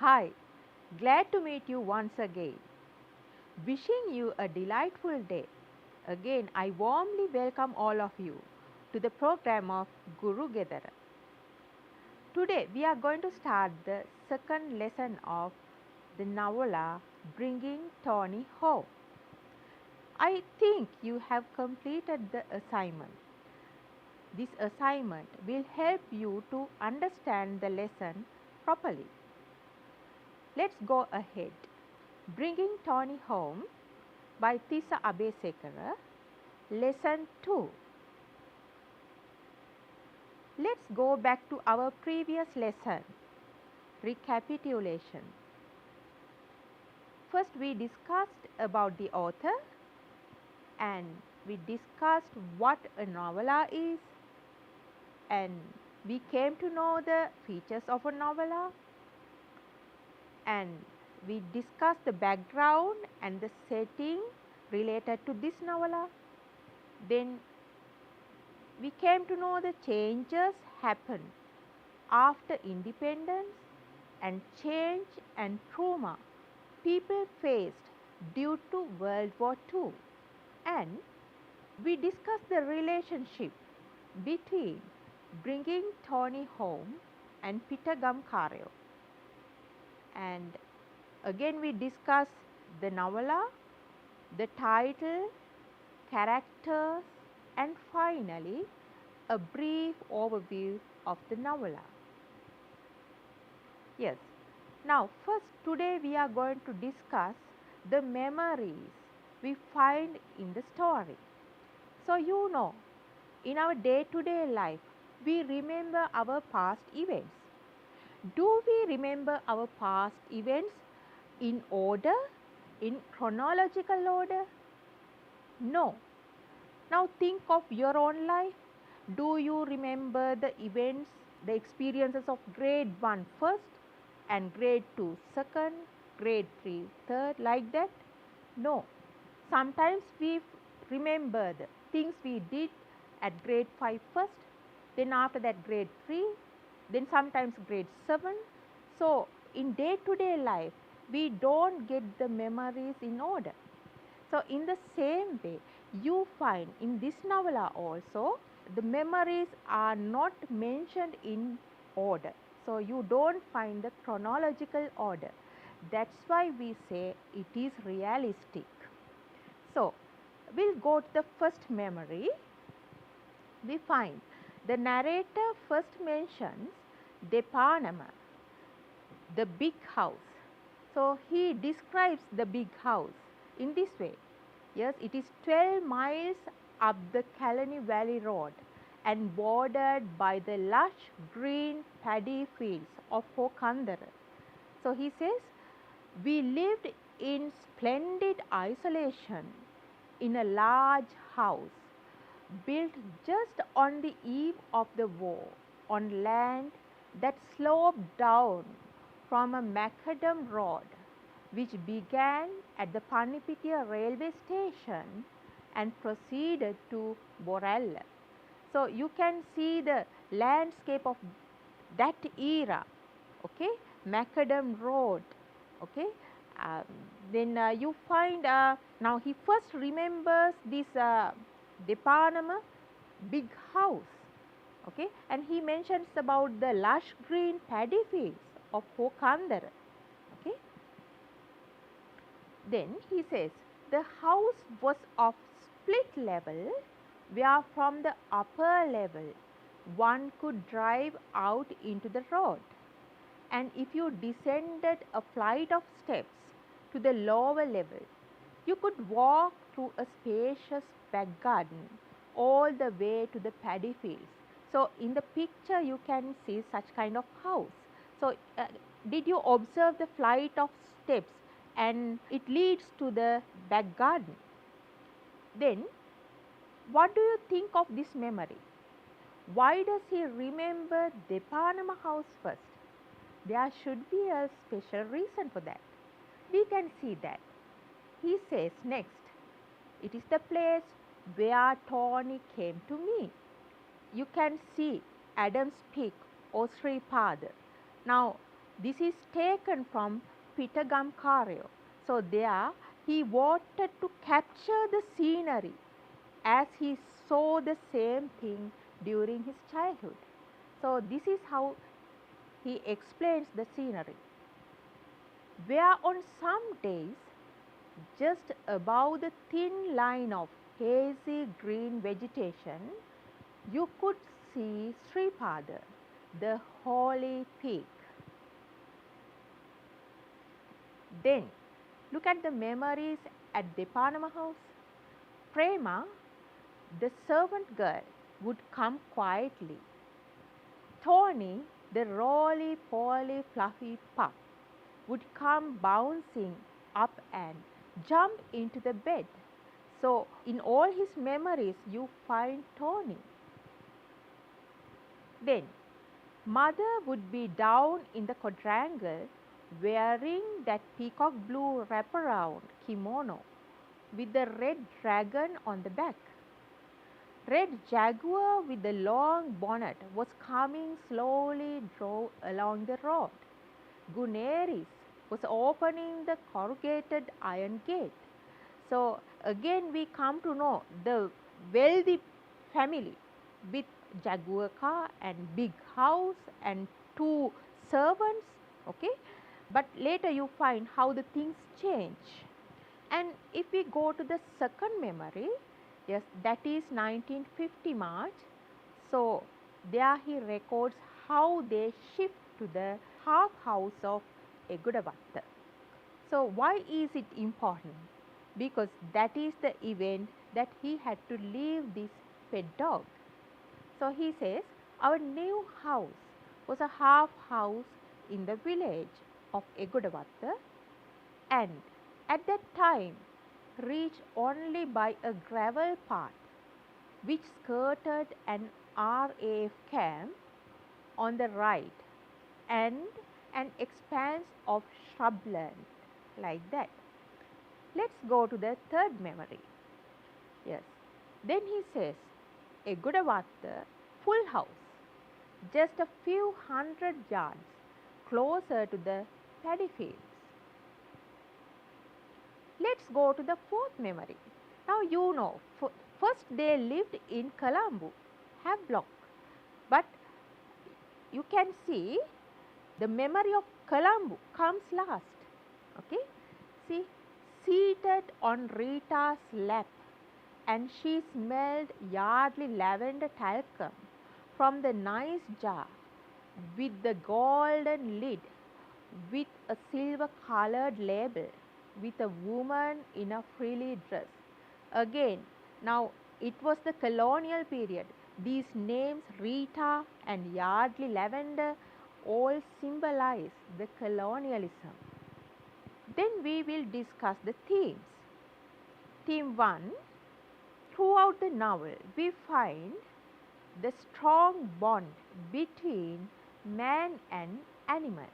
Hi, glad to meet you once again. Wishing you a delightful day. Again, I warmly welcome all of you to the program of Guru Gedara. Today, we are going to start the second lesson of the novella Bringing Tony Home. I think you have completed the assignment. This assignment will help you to understand the lesson properly. Let's go ahead. Bringing Tony Home by Tissa Abeysekara, Lesson 2. Let's go back to our previous lesson, recapitulation. First, we discussed about the author and we discussed what a novella is, and we came to know the features of a novella, and we discussed the background and the setting related to this novella. Then we came to know the changes happened after independence and change and trauma people faced due to World War II. And we discussed the relationship between Bringing Tony Home and Pittagam Karyo. And again we discussed the novella, the title, characters, and finally a brief overview of the novella. Yes, now first today we are going to discuss the memories we find in the story. So you know, in our day-to-day life, we remember our past events. Do we remember our past events in order, in chronological order? No. Now think of your own life. Do you remember the events, the experiences of grade 1 first and grade 2 second, grade 3 third, like that? No. Sometimes we remember the things we did at grade 5 first, then after that grade 3, then sometimes grade 7. So, in day-to-day life, we don't get the memories in order. So, in the same way, you find in this novella also, the memories are not mentioned in order. So, you don't find the chronological order. That's why we say it is realistic. So, we'll go to the first memory. We find the narrator first mentions Depanama, the big house. So, he describes the big house in this way. Yes, it is 12 miles up the Kalani Valley Road and bordered by the lush green paddy fields of Hokandara. So, he says, we lived in splendid isolation in a large house built just on the eve of the war on land that sloped down from a macadam road which began at the Panipitia railway station and proceeded to Borella. So, you can see the landscape of that era, okay, macadam road, okay. Then you find, now he first remembers this Depanama big house, okay, and he mentions about the lush green paddy fields of Hokandara, okay. Then he says the house was of split level where from the upper level one could drive out into the road, and if you descended a flight of steps to the lower level, you could walk through a spacious back garden all the way to the paddy fields. So, in the picture you can see such kind of house. So, did you observe the flight of steps and it leads to the back garden? Then, what do you think of this memory? Why does he remember Depanama house first? There should be a special reason for that. We can see that. He says next, it is the place where Tony came to me. You can see Adam's Peak or Sri Pada. Now, This is taken from Pitagam. So there he wanted to capture the scenery as he saw the same thing during his childhood. So this is how he explains the scenery. Where on some days, just above the thin line of hazy green vegetation, you could see Sripada, the holy peak. Then look at the memories at the Panama house. Prema, the servant girl, would come quietly. Tony, the roly-poly fluffy pup, would come bouncing up and jump into the bed. So in all his memories you find Tony. Then mother would be down in the quadrangle wearing that peacock blue wraparound kimono with the red dragon on the back. Red jaguar with the long bonnet was coming slowly drove along the road. Guneris was opening the corrugated iron gate. So again we come to know the wealthy family with jaguar car and big house and 2 servants, okay. But later you find how the things change. And if we go to the second memory, yes, that is 1950 March. So there he records how they shift to the half house of Egudavatta. So why is it important? Because that is the event that he had to leave this pet dog. So he says, our new house was a half house in the village of Egudavatta, and at that time reached only by a gravel path which skirted an RAF camp on the right and an expanse of shrubland like that. Let's go to the third memory. Yes. Then he says, Egudavatta, full house, just a few hundred yards closer to the paddy fields. Let's go to the fourth memory. Now you know, first they lived in Colombo, Havelock, but you can see the memory of Colombo comes last. Okay, see, seated on Rita's lap, and she smelled yardley lavender talcum from the nice jar with the golden lid with a silver colored label with a woman in a frilly dress. Again, now it was the colonial period. These names Rita and Yardley Lavender all symbolize the colonialism. Then we will discuss the themes. Theme 1. Throughout the novel, we find the strong bond between man and animal.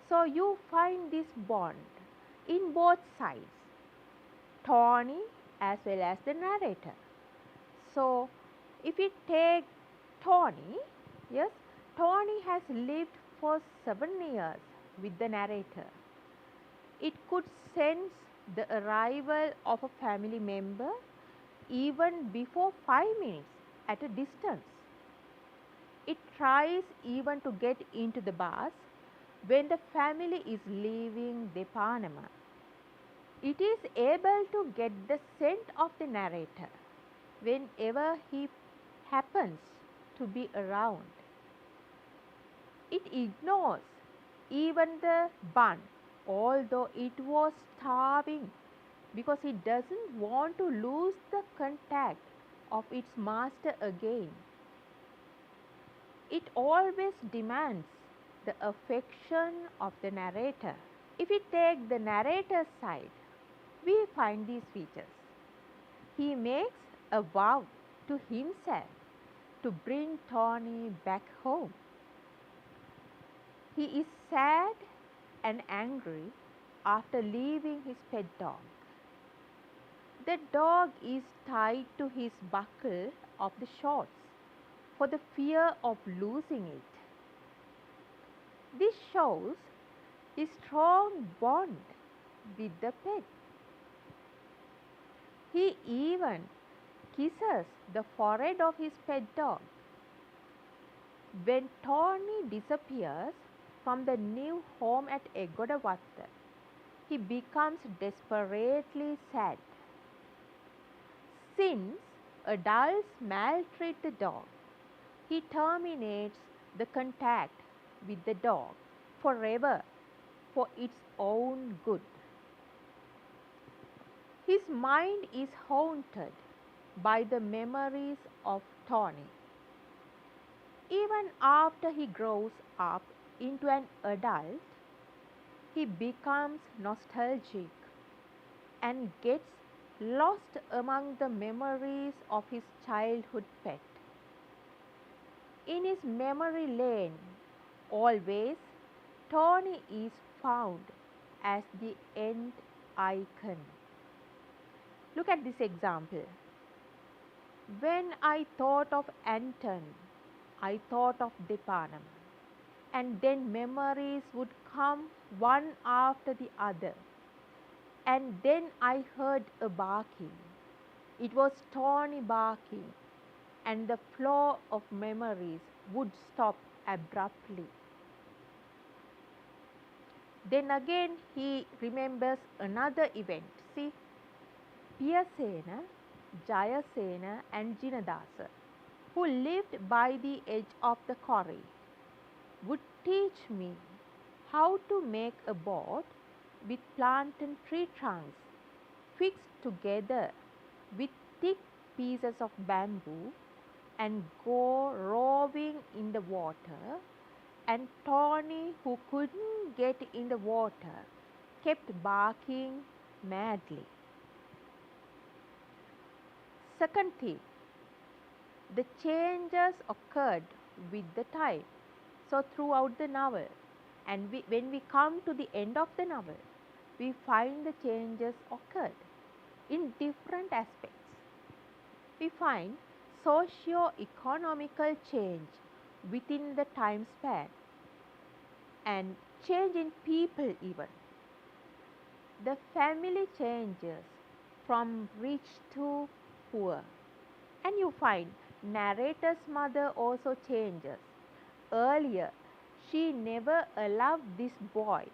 So you find this bond in both sides, Tony as well as the narrator. So if we take Tony, yes, Tony has lived for 7 years with the narrator. It could sense the arrival of a family member even before 5 minutes at a distance. It tries even to get into the bus when the family is leaving the Panama. It is able to get the scent of the narrator whenever he happens to be around. It ignores even the bun, although it was starving, because it doesn't want to lose the contact of its master again. It always demands the affection of the narrator. If we take the narrator's side, we find these features. He makes a vow to himself to bring Tony back home. He is sad and angry after leaving his pet dog. The dog is tied to his buckle of the shorts for the fear of losing it. This shows his strong bond with the pet. He even kisses the forehead of his pet dog. When Tony disappears from the new home at Egodavatta, he becomes desperately sad. Since adults maltreat the dog, he terminates the contact with the dog forever for its own good. His mind is haunted by the memories of Tony. Even after he grows up into an adult, he becomes nostalgic and gets lost among the memories of his childhood pet. In his memory lane, always Tony is found as the end icon. Look at this example. When I thought of Anton, I thought of Depanam, and then memories would come one after the other. And then I heard a barking. It was Tony barking, and the flow of memories would stop abruptly. Then again he remembers another event. See, Piyasena, Jayasena and Jinadasa, who lived by the edge of the quarry, would teach me how to make a boat with plantain tree trunks fixed together with thick pieces of bamboo and go rowing in the water, and Tony, who couldn't get in the water, kept barking madly. Second theme, the changes occurred with the time. So throughout the novel, and when we come to the end of the novel, we find the changes occurred in different aspects. We find socio-economical change within the time span and change in people even. The family changes from rich to poor, and you find narrator's mother also changes. Earlier, she never allowed this boy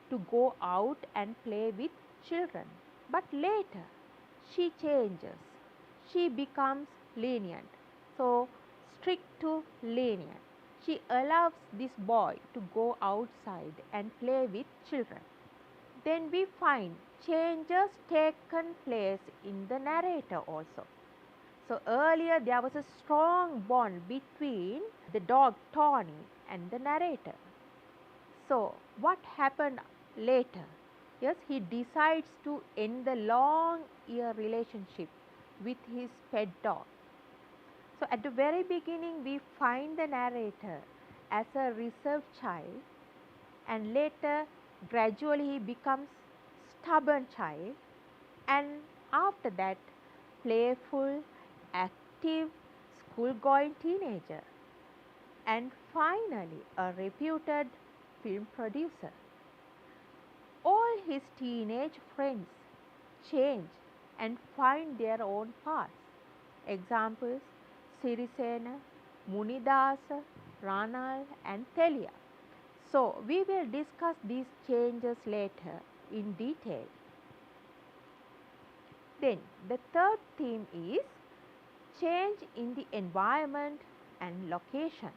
to go out and play with children, but later she changes. She becomes lenient. So, strict to lenient. She allows this boy to go outside and play with children. Then we find changes taken place in the narrator also. So earlier there was a strong bond between the dog Tony and the narrator. So what happened later? Yes, he decides to end the long year relationship with his pet dog. So at the very beginning we find the narrator as a reserved child, and later gradually he becomes stubborn child, and after that playful, active, school-going teenager, and finally a reputed film producer. All his teenage friends change and find their own paths. Examples: Sirisena, Munidasa, Ranal and Telia. So we will discuss these changes later in detail. Then the third theme is change in the environment and location.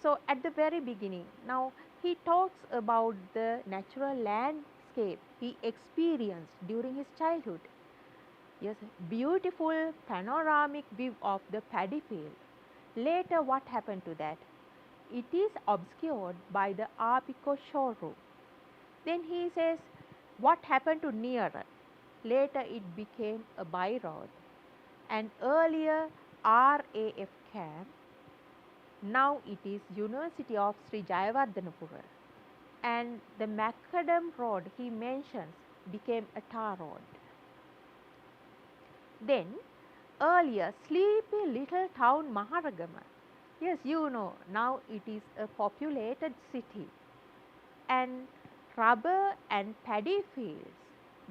So at the very beginning, now he talks about the natural landscape he experienced during his childhood. Yes, beautiful panoramic view of the paddy field. Later what happened to that? It is obscured by the Arpico showroom. Then he says, what happened to Nearer? Later it became a by-road. And earlier RAF camp, now it is University of Sri Jayawardhanapura. And the Macadam road he mentions became a tar road. Then earlier sleepy little town Maharagama. Yes, you know, now it is a populated city. And Rubber and paddy fields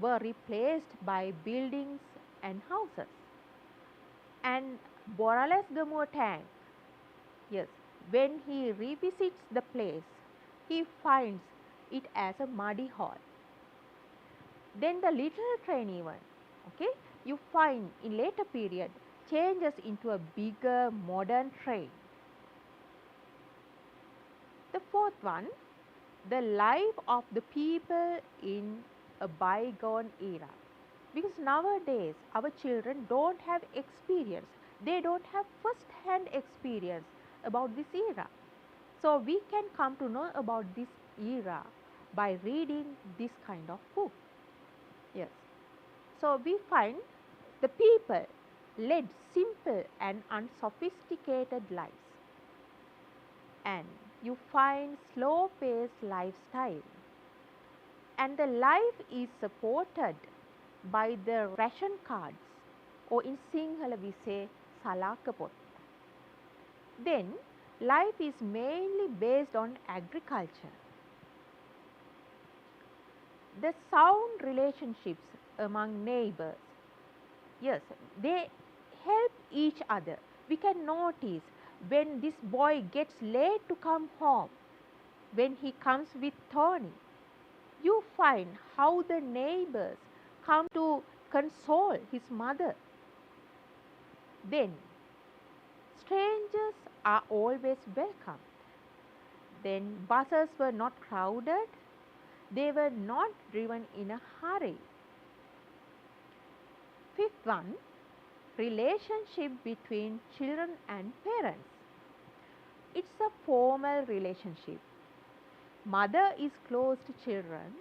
were replaced by buildings and houses. And Borales tank, yes, when he revisits the place, he finds it as a muddy hole. Then the little train even, okay, you find in later period changes into a bigger modern train. The fourth one, the life of the people in a bygone era. Because nowadays our children don't have experience, they don't have first hand experience about this era. So we can come to know about this era by reading this kind of book. Yes. So we find the people led simple and unsophisticated lives, and you find slow paced lifestyle, and the life is supported by the ration cards, or in Sinhala we say salakapot. Then life is mainly based on agriculture. The sound relationships among neighbors, yes, they help each other. We can notice when this boy gets late to come home, when he comes with Tony, you find how the neighbors come to console his mother. Then strangers are always welcome. Then buses were not crowded, they were not driven in a hurry. Fifth one, relationship between children and parents. It's a formal relationship. Mother is close to children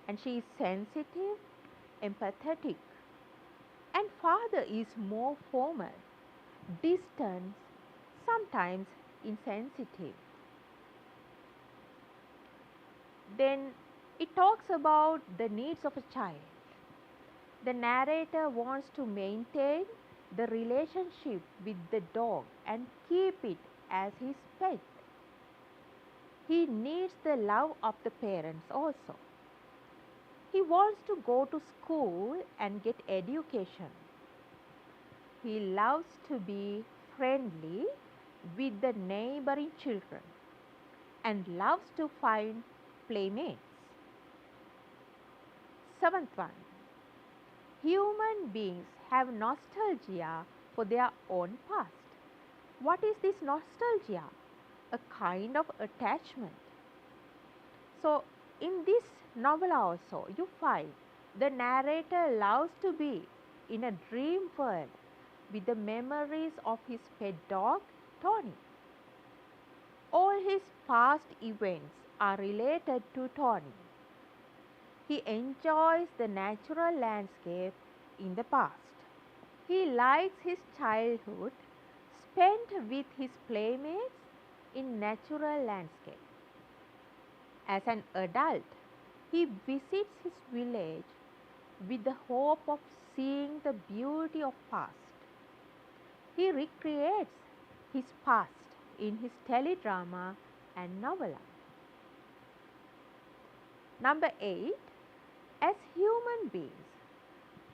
and she is sensitive, empathetic, and father is more formal, distant, sometimes insensitive. Then it talks about the needs of a child. The narrator wants to maintain the relationship with the dog and keep it as his pet. He needs the love of the parents also. He wants to go to school and get education. He loves to be friendly with the neighboring children and loves to find playmates. Seventh one, human beings have nostalgia for their own past. What is this nostalgia? A kind of attachment. So, in this novel also, you find the narrator loves to be in a dream world with the memories of his pet dog, Tony. All his past events are related to Tony. He enjoys the natural landscape in the past. He likes his childhood spent with his playmates in natural landscape. As an adult, he visits his village with the hope of seeing the beauty of past. He recreates his past in his teledrama and novella. Number 8, as human beings,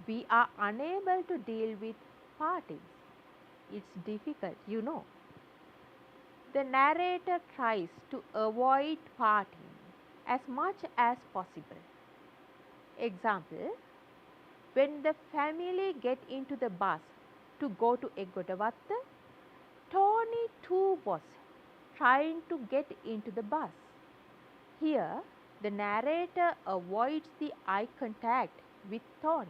we are unable to deal with parties. It's difficult, you know. The narrator tries to avoid partying as much as possible. Example, when the family get into the bus to go to Egodavatta, Tony too was trying to get into the bus. Here, the narrator avoids the eye contact with Tony.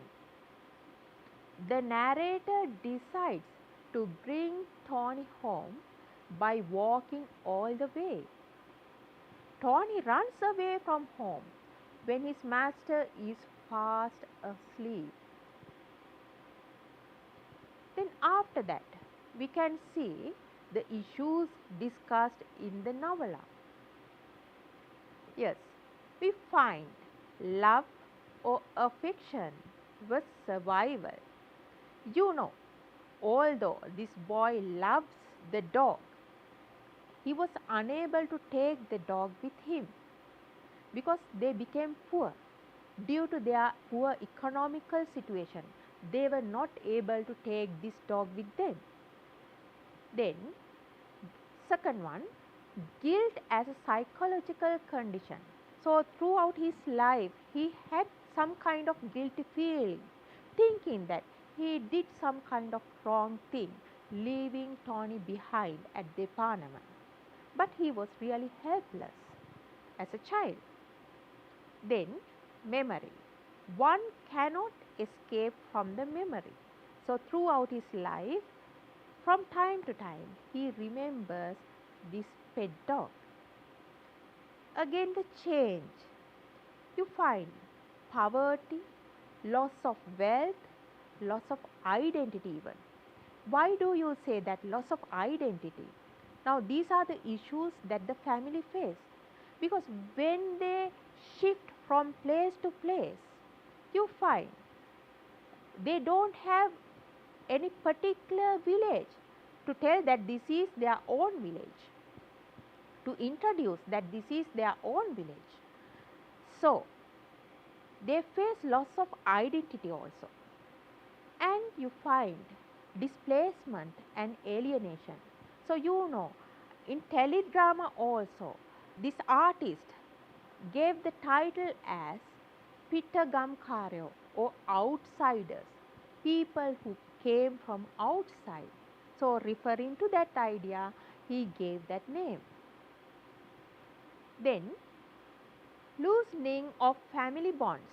The narrator decides to bring Tony home by walking all the way. Tony runs away from home when his master is fast asleep. Then after that, we can see the issues discussed in the novella. Yes, we find love or affection was survival. You know, although this boy loves the dog, he was unable to take the dog with him. because they became poor. Due to their poor economical situation, they were not able to take this dog with them. Then, second one, guilt as a psychological condition. So, throughout his life, he had some kind of guilty feeling, thinking that he did some kind of wrong thing, leaving Tony behind at the Panama. But he was really helpless as a child. Then, memory. One cannot escape from the memory. So, throughout his life, from time to time, he remembers this pet dog. Again, the change. You find poverty, loss of wealth, loss of identity even. Why do you say that loss of identity? Now, these are the issues that the family face, because when they shift from place to place, you find they don't have any particular village to tell that this is their own village, to introduce that this is their own village. So, they face loss of identity also. And you find displacement and alienation. So, in teledrama also, this artist gave the title as Pittagamkaryo, or outsiders, people who came from outside. So, referring to that idea, he gave that name. Then, loosening of family bonds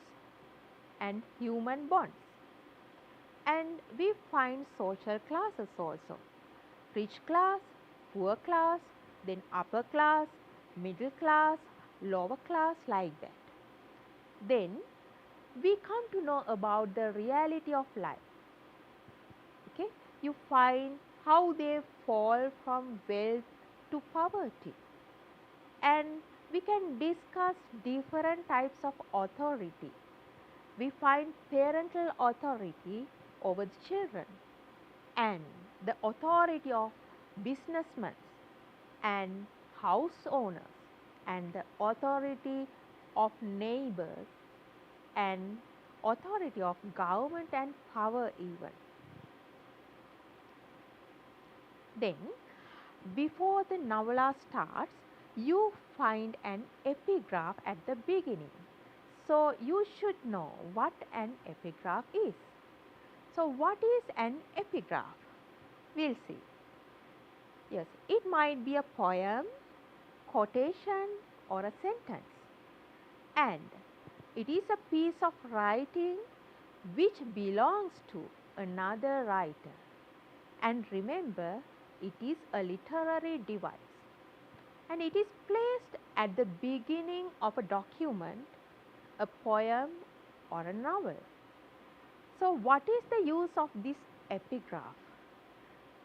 and human bonds. And we find social classes also, rich class, poor class, then upper class, middle class, lower class, like that. Then we come to know about the reality of life. Okay, you find how they fall from wealth to poverty, and we can discuss different types of authority. We find parental authority over the children, and the authority of businessmen and house owners, and the authority of neighbors, and authority of government and power even. Then, before the novella starts, you find an epigraph at the beginning. So, you should know what an epigraph is. So, what is an epigraph? We'll see. Yes, it might be a poem, quotation, or a sentence. And it is a piece of writing which belongs to another writer. And remember, it is a literary device. And it is placed at the beginning of a document, a poem, or a novel. So, what is the use of this epigraph?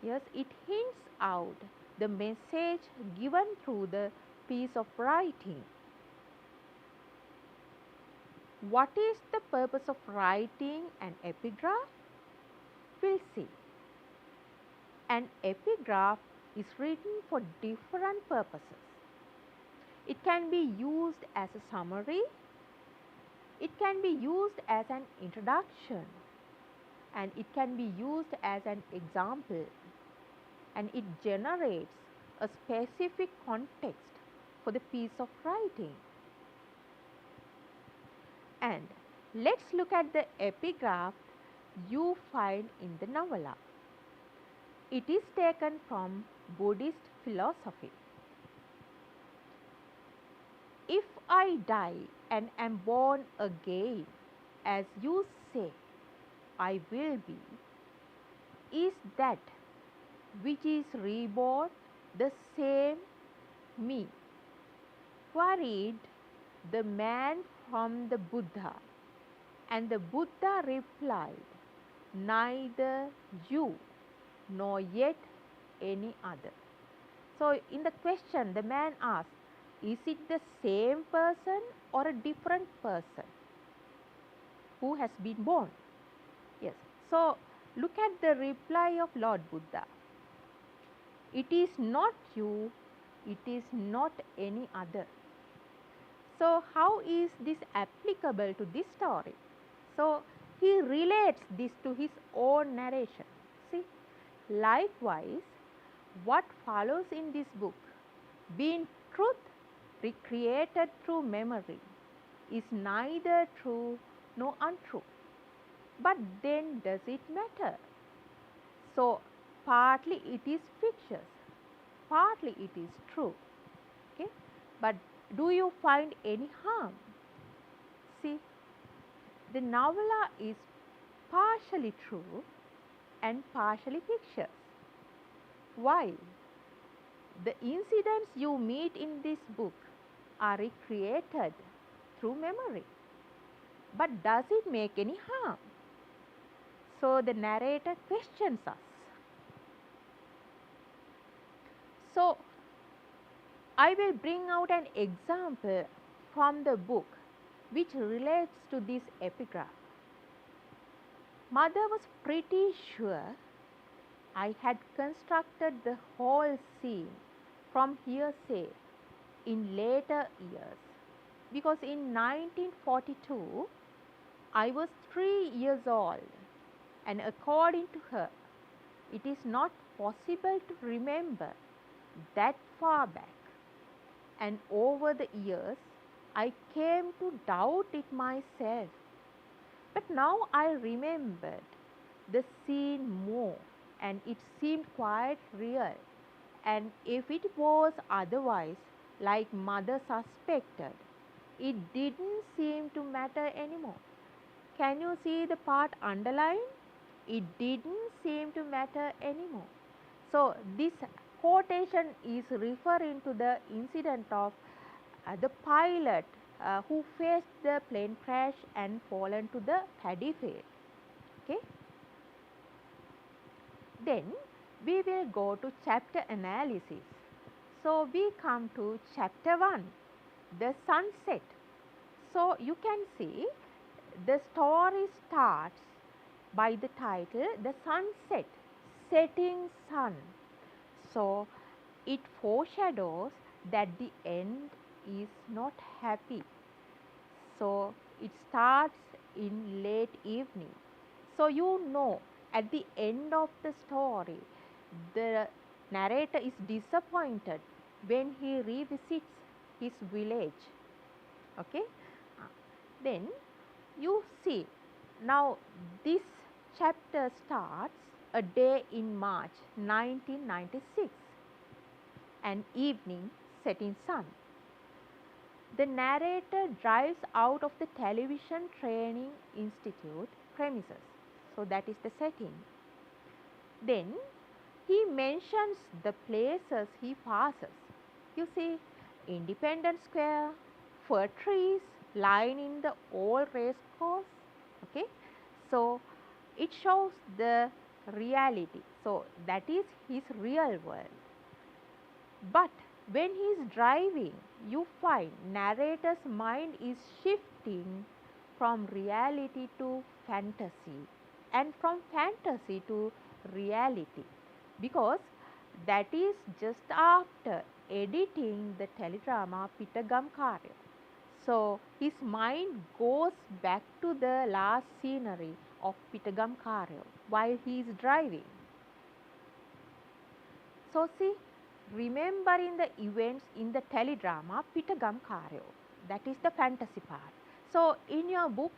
Yes, it hints out the message given through the piece of writing. What is the purpose of writing an epigraph? We'll see. An epigraph is written for different purposes. It can be used as a summary, it can be used as an introduction, and it can be used as an example, and it generates a specific context for the piece of writing. And let's look at the epigraph you find in the novella. It is taken from Buddhist philosophy. If I die and am born again, as you say I will be, is that which is reborn the same me? Queried the man from the Buddha, and the Buddha replied, neither you nor yet any other. So, in the question, the man asked, is it the same person or a different person who has been born? Yes. So, look at the reply of Lord Buddha. It is not you, it is not any other. So, how is this applicable to this story? So, he relates this to his own narration. See, likewise, what follows in this book, being truth recreated through memory, is neither true nor untrue. But then, does it matter? So, partly it is fictitious, partly it is true. Okay? But do you find any harm? See, the novella is partially true and partially fictitious. Why? The incidents you meet in this book are recreated through memory. But does it make any harm? So the narrator questions us. So I will bring out an example from the book which relates to this epigraph. Mother was pretty sure I had constructed the whole scene from hearsay in later years, because in 1942 I was 3 years old, and according to her, it is not possible to remember that far back. And over the years, I came to doubt it myself. But now I remembered the scene more, and it seemed quite real. And if it was otherwise, like mother suspected, it didn't seem to matter anymore. Can you see the part underlined? It didn't seem to matter anymore. So, this quotation is referring to the incident of the pilot who faced the plane crash and fallen to the paddy field. Okay? Then we will go to chapter analysis. So, we come to chapter 1, the sunset. So, you can see the story starts by the title, The Sunset, Setting Sun. So, it foreshadows that the end is not happy. So, it starts in late evening. So, you know, at the end of the story, the narrator is disappointed when he revisits his village. Okay? Then you see, now this chapter starts a day in March 1996, an evening setting sun. The narrator drives out of the Television Training Institute premises. So that is the setting. Then he mentions the places he passes. You see, Independence Square, fir trees lining the old race course. Okay, so it shows the reality. So that is his real world. But when he is driving, you find narrator's mind is shifting from reality to fantasy, and from fantasy to reality, because that is just after editing the teledrama Pitagam Karya. So his mind goes back to the last scenery of Pitagam Karya while he is driving. So see, remembering the events in the teledrama Pitagam Karya, that is the fantasy part. So in your book,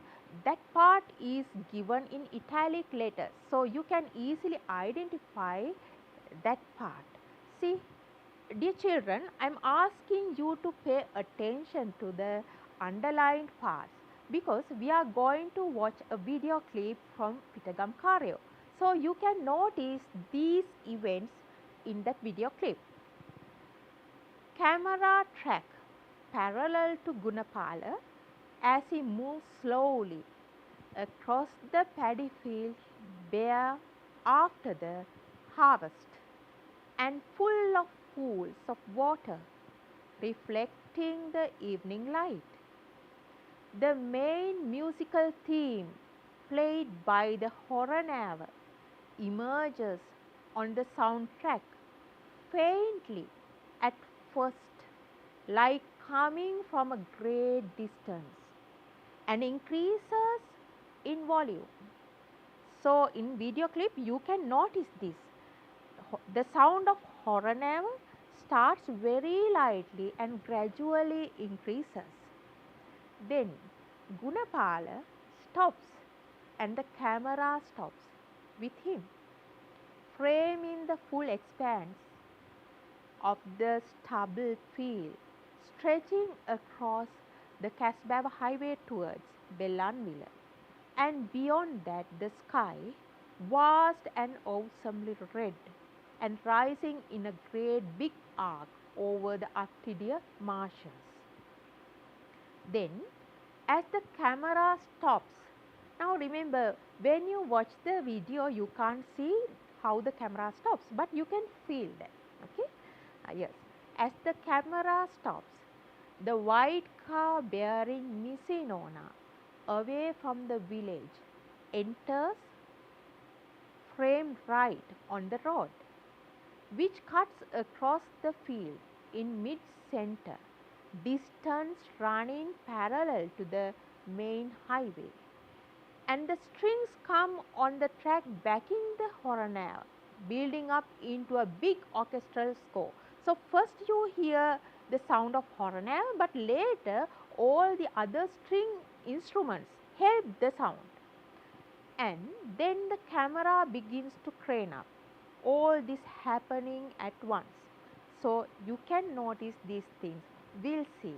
that part is given in italic letters, so you can easily identify that part. See, dear children, I am asking you to pay attention to the underlined parts, because we are going to watch a video clip from Pitagam Karya. So you can notice these events in that video clip. Camera track parallel to Gunapala as he moves slowly across the paddy field bare after the harvest, and full of pools of water reflecting the evening light. The main musical theme, played by the Horanava, emerges on the soundtrack faintly at first, like coming from a great distance and increases in volume. So, in video clip you can notice this. The sound of horn starts very lightly and gradually increases. Then Gunapala stops and the camera stops with him, framing the full expanse of the stubble field stretching across the Casbah highway towards Bellanville. And beyond that, the sky, vast and awesomely red, and rising in a great big arc over the Arctidia marshes. Then, as the camera stops, now remember, when you watch the video, you can't see how the camera stops, but you can feel that. Okay? Yes. As the camera stops, the white car bearing Missinona away from the village enters, framed right on the road, which cuts across the field in mid-center, distance running parallel to the main highway. And the strings come on the track backing the horn, building up into a big orchestral score. So, first you hear the sound of horn, but later all the other string instruments help the sound. And then the camera begins to crane up, all this happening at once. So, you can notice these things. We'll see.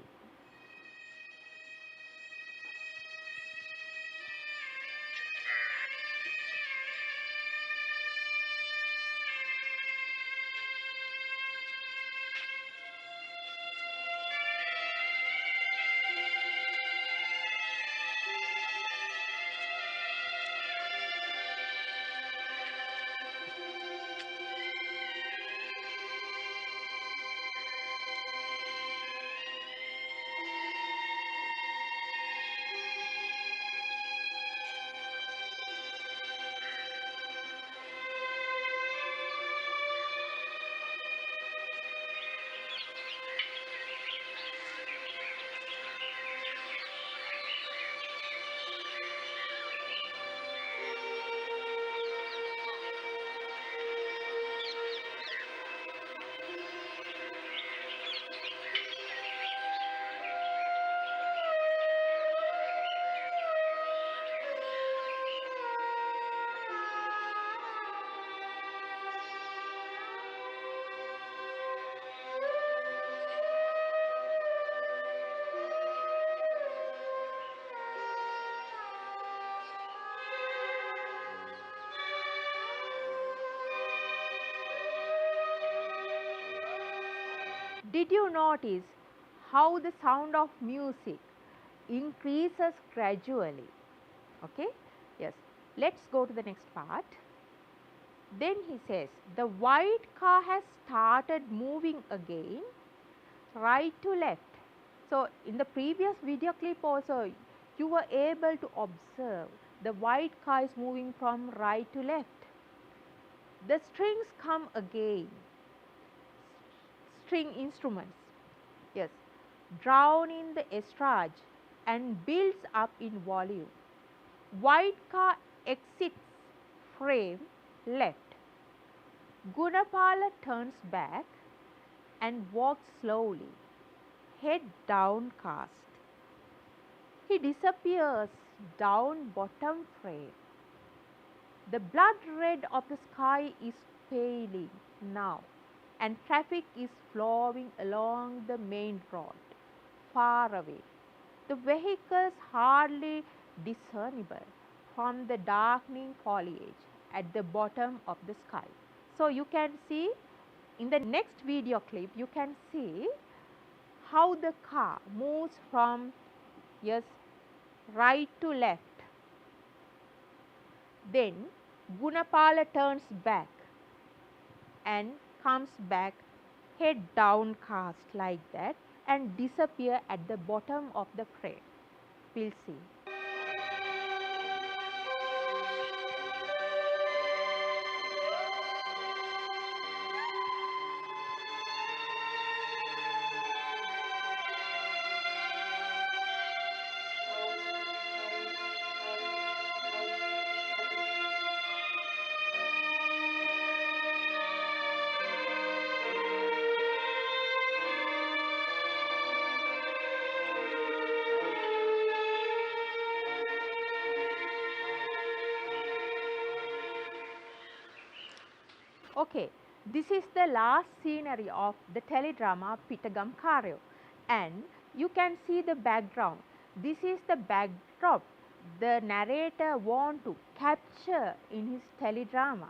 Did you notice how the sound of music increases gradually? Okay, yes. Let's go to the next part. Then he says, the white car has started moving again, right to left. So, in the previous video clip also, you were able to observe the white car is moving from right to left. The strings come again, string instruments, yes, drown in the estrage and builds up in volume. White car exits frame left. Gunapala turns back and walks slowly, head downcast. He disappears down bottom frame. The blood red of the sky is paling now, and traffic is flowing along the main road, far away. The vehicles hardly discernible from the darkening foliage at the bottom of the sky. So, you can see in the next video clip, you can see how the car moves from, yes, right to left. Then Gunapala turns back and comes back head downcast like that and disappear at the bottom of the frame. We'll see. Okay, this is the last scenery of the teledrama Pittagam Karyo, and you can see the background. This is the backdrop the narrator want to capture in his teledrama.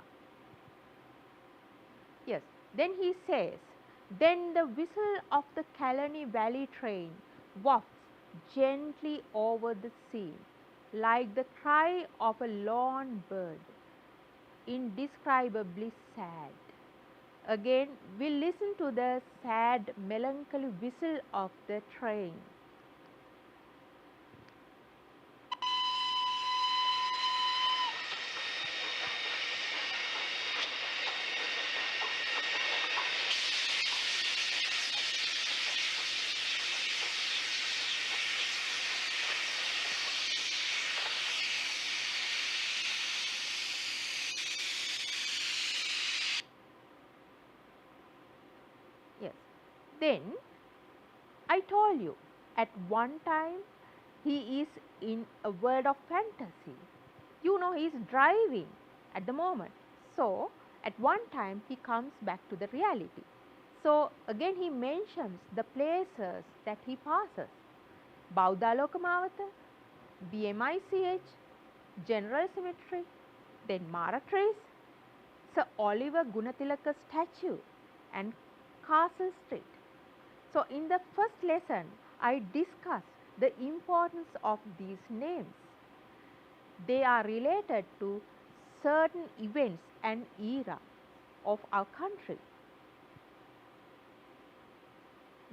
Yes, then he says, then the whistle of the Kalani Valley train wafts gently over the scene, like the cry of a lone bird, indescribably sad. Again, we listen to the sad, melancholy whistle of the train. Yes. Then I told you, at one time he is in a world of fantasy. You know, he is driving at the moment. So, at one time he comes back to the reality. So, again he mentions the places that he passes: Baudalokamavata, BMICH, General Cemetery, then Mara Trace, Sir Oliver Gunatilaka statue, and Castle Street. So, in the first lesson, I discussed the importance of these names. They are related to certain events and era of our country.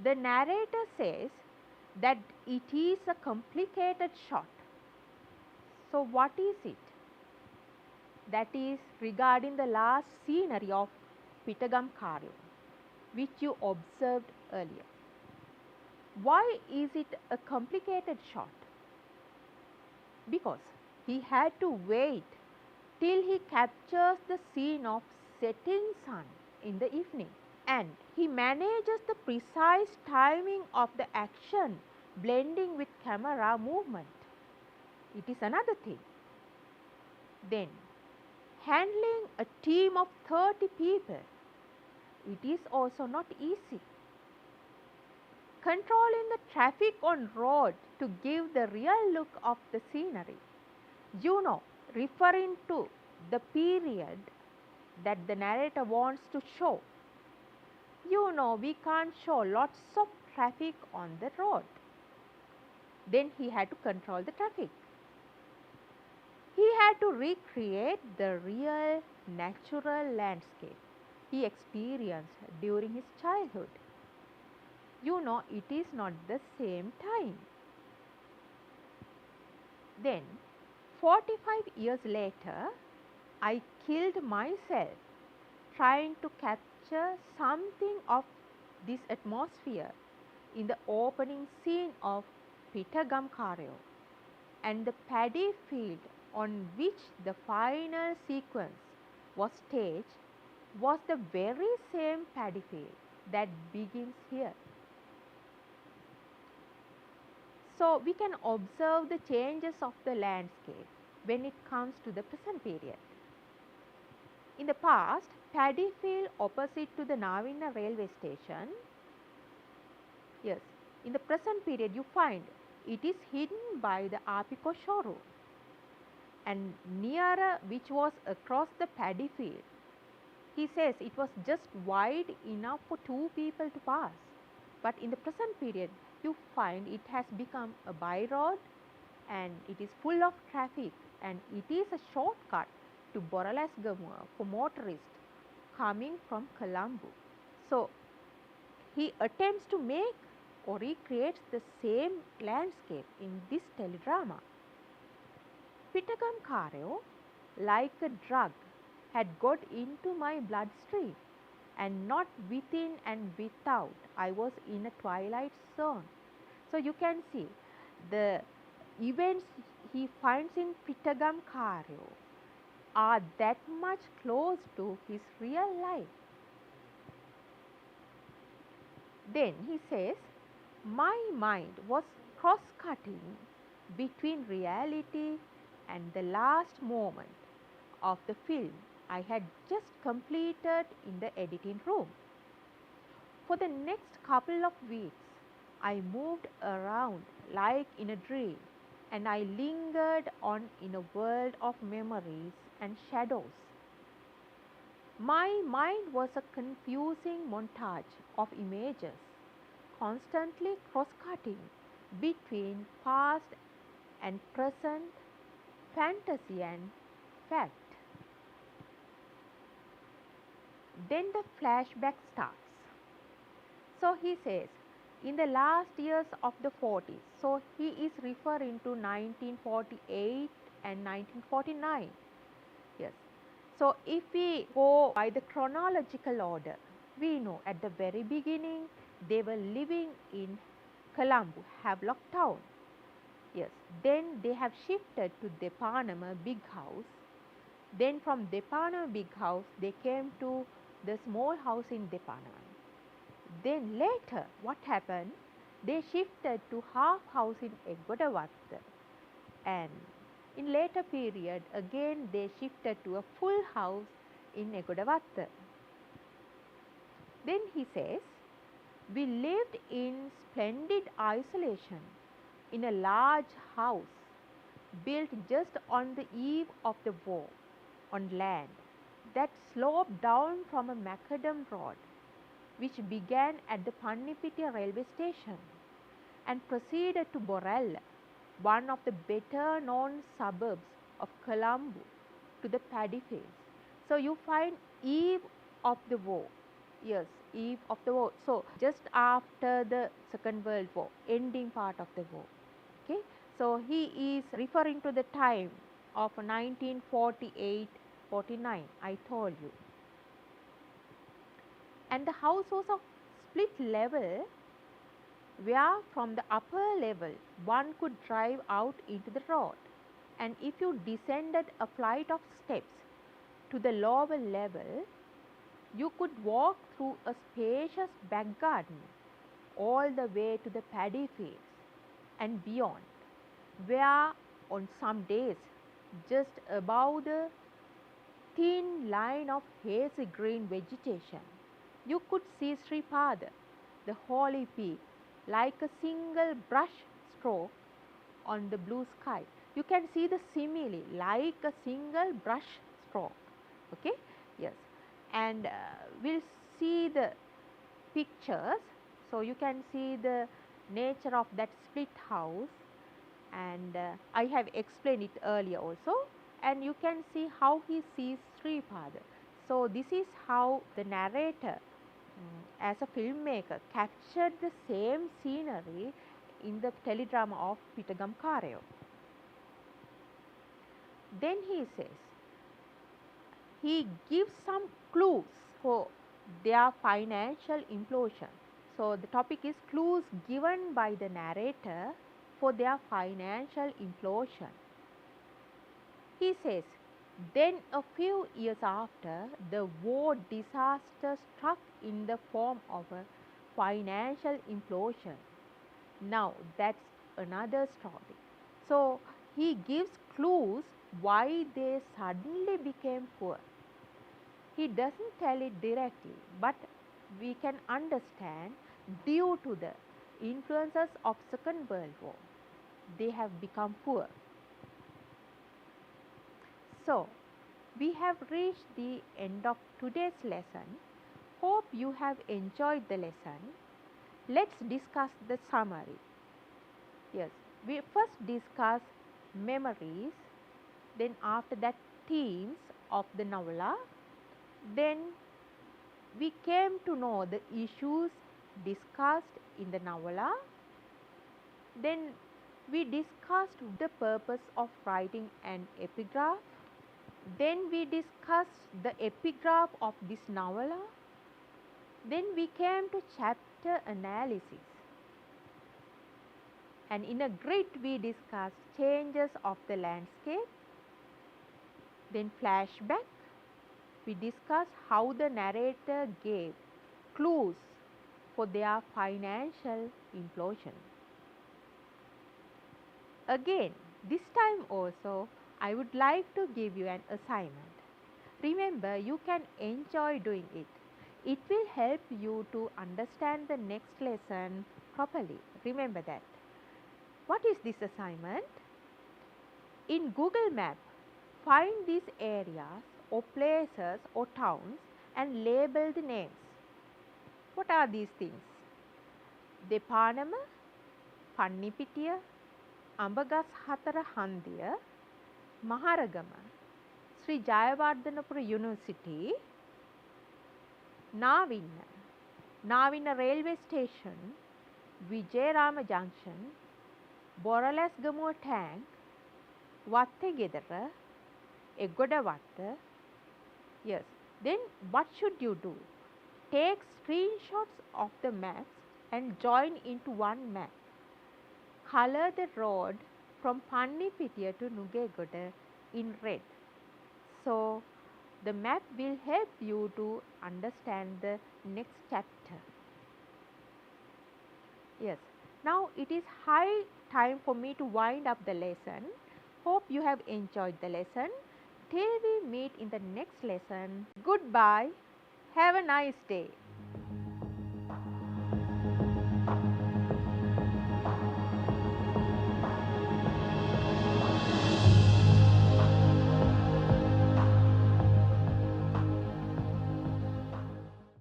The narrator says that it is a complicated shot. So, what is it? That is regarding the last scenery of Pittagam Karyo, which you observed earlier. Why is it a complicated shot? Because he had to wait till he captures the scene of setting sun in the evening, and he manages the precise timing of the action blending with camera movement. It is another thing. Then, handling a team of 30 people, it is also not easy. Controlling the traffic on road to give the real look of the scenery, you know, referring to the period that the narrator wants to show. You know, we can't show lots of traffic on the road. Then he had to control the traffic. He had to recreate the real natural landscape he experienced during his childhood. You know, it is not the same time. Then, 45 years later, I killed myself trying to capture something of this atmosphere in the opening scene of Pittagam Karyo, and the paddy field on which the final sequence was staged was the very same paddy field that begins here. So, we can observe the changes of the landscape when it comes to the present period. In the past, paddy field opposite to the Navina railway station, yes, in the present period you find it is hidden by the Apico showroom, and nearer, which was across the paddy field, he says it was just wide enough for two people to pass. But in the present period, you find it has become a by road and it is full of traffic, and it is a shortcut to Boralasgamua for motorists coming from Colombo. So, he attempts to make or recreates the same landscape in this teledrama. Pittagam Karyo, like a drug, had got into my bloodstream, and not within and without, I was in a twilight zone. So, you can see the events he finds in Pittagam Karyo are that much close to his real life. Then he says, my mind was cross-cutting between reality and the last moment of the film I had just completed in the editing room. For the next couple of weeks, I moved around like in a dream, and I lingered on in a world of memories and shadows. My mind was a confusing montage of images, constantly cross cutting between past and present, fantasy and fact. Then the flashback starts. So he says, in the last years of the 40s, so he is referring to 1948 and 1949. Yes. So if we go by the chronological order, we know at the very beginning they were living in Colombo, Havelock Town. Yes. Then they have shifted to Depanama Big House. Then from Depanama Big House they came to the small house in Depanama. Then later what happened? They shifted to half house in Egodavatta, and in later period again they shifted to a full house in Egodavatta. Then he says, we lived in splendid isolation in a large house built just on the eve of the war on land that sloped down from a macadam road which began at the Pannipiti railway station and proceeded to Borella, one of the better known suburbs of Colombo, to the paddy fields. So you find eve of the war. Yes, eve of the war. So just after the Second World War, ending part of the war. Okay. So he is referring to the time of 1948-49, I told you. And the house was of split level, where from the upper level one could drive out into the road, and if you descended a flight of steps to the lower level, you could walk through a spacious back garden all the way to the paddy fields and beyond, where on some days just above the thin line of hazy green vegetation you could see Sri Pada, the holy peak, like a single brush stroke on the blue sky. You can see the simile like a single brush stroke. Okay, yes, and we'll see the pictures. So you can see the nature of that split house, and I have explained it earlier also, and you can see how he sees Sri Pada. So this is how the narrator as a filmmaker captured the same scenery in the teledrama of Pitagam Karyo. Then he says, he gives some clues for their financial implosion. So the topic is clues given by the narrator for their financial implosion. He says, then a few years after, the war disaster struck in the form of a financial implosion. Now that's another story. So he gives clues why they suddenly became poor. He doesn't tell it directly, but we can understand due to the influences of Second World War, they have become poor. So, we have reached the end of today's lesson. Hope you have enjoyed the lesson. Let's discuss the summary. Yes, we first discuss memories, then after that themes of the novella. Then we came to know the issues discussed in the novella. Then we discussed the purpose of writing an epigraph. Then we discussed the epigraph of this novella. Then we came to chapter analysis. And in a grid we discussed changes of the landscape. Then flashback. We discussed how the narrator gave clues for their financial implosion. Again, this time also, I would like to give you an assignment. remember, you can enjoy doing it. It will help you to understand the next lesson properly. Remember that. What is this assignment? In Google Map, find these areas or places or towns and label the names. What are these things? Depanama, Pannipitiya, Ambagas Hatara Handiya, Maharagama, Sri Jayawardhanapura University, Navinna, Navinna Railway Station, Vijayarama Junction, Boralasgamuwa Tank, Wattegedara, Egodawatta. Yes, then what should you do? Take screenshots of the maps and join into one map. Color the road from Pannipitiya to Nugegoda in red. So, the map will help you to understand the next chapter. Yes, now it is high time for me to wind up the lesson. Hope you have enjoyed the lesson. Till we meet in the next lesson, goodbye. Have a nice day.